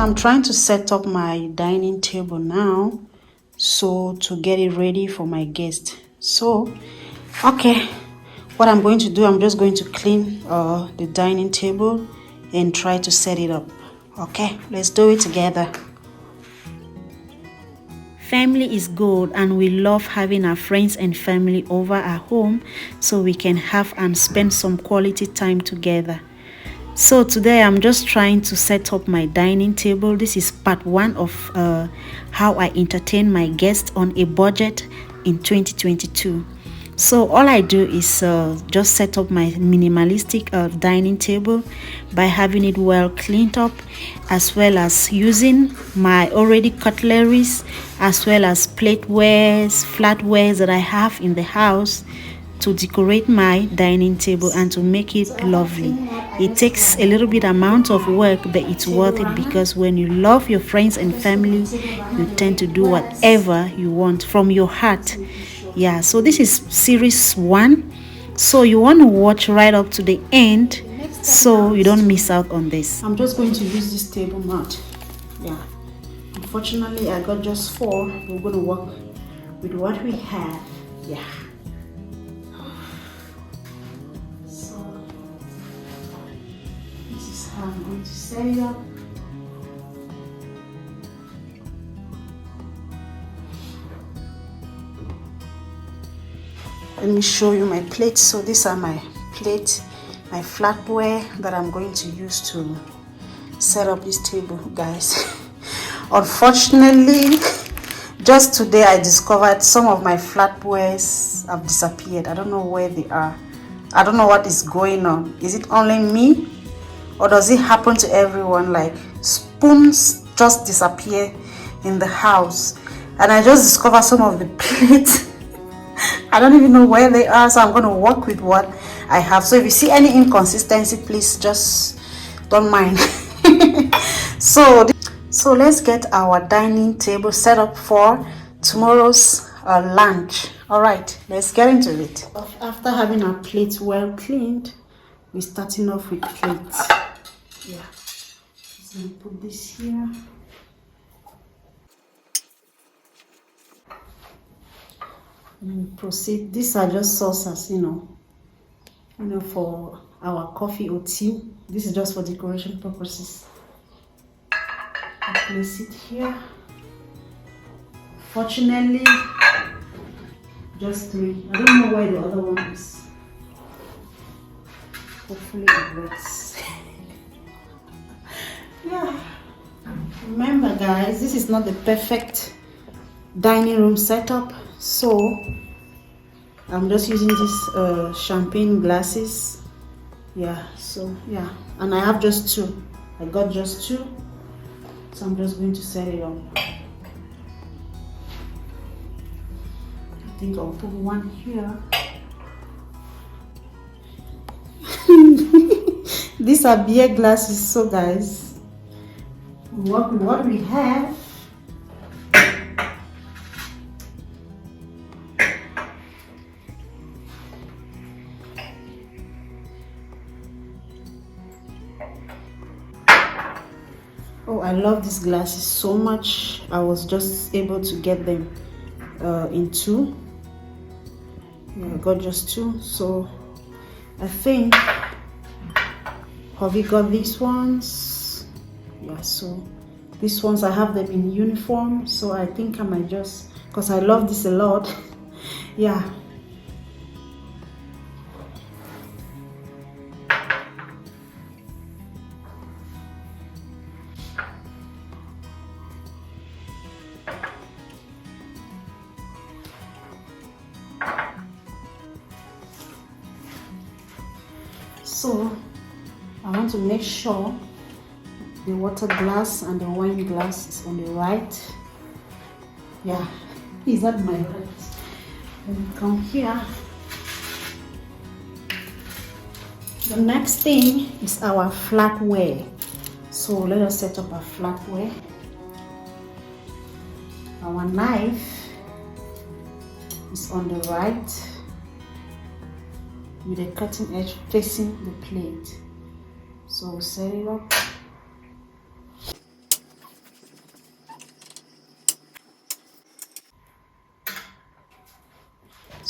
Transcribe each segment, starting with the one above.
I'm trying to set up my dining table now, so to get it ready for my guest. So okay, what I'm going to do, I'm just going to clean the dining table and try to set it up. Okay, let's do it together. Family is good, and we love having our friends and family over our home so we can have and spend some quality time together. So today I'm just trying to set up my dining table. This is part one of how I entertain my guests on a budget in 2022. So all I do is just set up my minimalistic dining table by having it well cleaned up, as well as using my already cutleries, as well as platewares, flatwares that I have in the house to decorate my dining table and to make it lovely. It takes a little bit amount of work, but it's worth it, because when you love your friends and family, you tend to do whatever you want from your heart. Yeah, so this is series 1, so you want to watch right up to the end so you don't miss out on this. I'm just going to use this table mat. Yeah, unfortunately I got just 4. We're going to work with what we have. Yeah. So this is how I'm going to set it up. Let me show you my plates. So these are my plates, my flatware that I'm going to use to set up this table, guys. Unfortunately, just today I discovered some of my flatwares have disappeared. I don't know where they are. I don't know what is going on. Is it only me, or does it happen to everyone? Like spoons just disappear in the house, and I just discovered some of the plates. I don't even know where they are, so I'm going to work with what I have. So if you see any inconsistency, please just don't mind. So let's get our dining table set up for tomorrow's lunch. All right, let's get into it. After having our plates well cleaned, we're starting off with plates. Yeah, so we put this here. And proceed. These are just saucers, you know, for our coffee or tea. This is just for decoration purposes. I place it here. Fortunately, just 3. I don't know where the other one is. Hopefully it works. Yeah. Remember, guys, this is not the perfect dining room setup, so I'm just using these champagne glasses. Yeah, so yeah, and I have just 2. I got just 2, so I'm just going to set it up. I think I'll put 1 here. These are beer glasses, so guys, work with what we have. Oh, I love these glasses so much. I was just able to get them in 2. Yeah, I got just 2, so I think Hobby got these ones. Yeah, so these ones I have them in uniform, so I think I might just, because I love this a lot. Yeah. So I want to make sure the water glass and the wine glass is on the right. Yeah, is that my right? Let me come here. The next thing is our flatware. So let us set up our flatware. Our knife is on the right with a cutting edge facing the plate. So we'll set it up.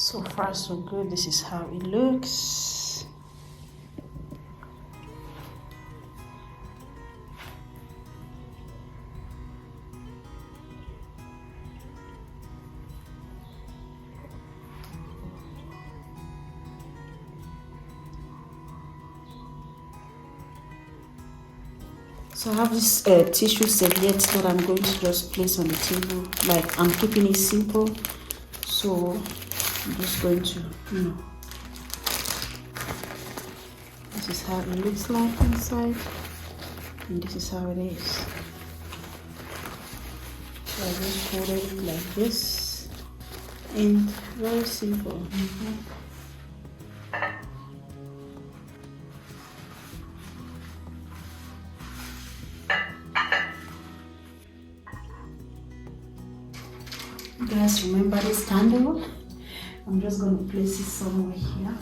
So far so good. This is how it looks. So I have this tissue serviette that I'm going to just place on the table. Like, I'm keeping it simple. So I'm just going to, this is how it looks like inside. And this is how it is. So I just fold it like this. And very simple. Guys, remember this candle? I'm just going to place it somewhere here.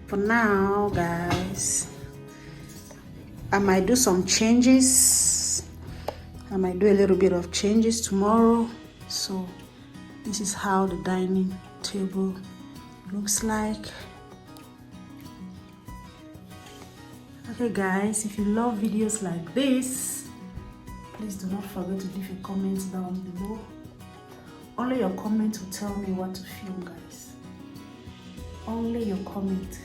For now, guys, I might do some changes. I might do a little bit of changes tomorrow. So this is how the dining table looks like. Okay guys, if you love videos like this, please do not forget to leave a comment down below. Only your comment will tell me what to film, guys. Only your comment.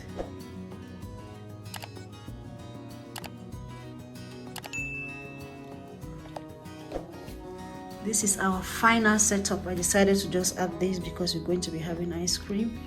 This is our final setup. I decided to just add this because we're going to be having ice cream.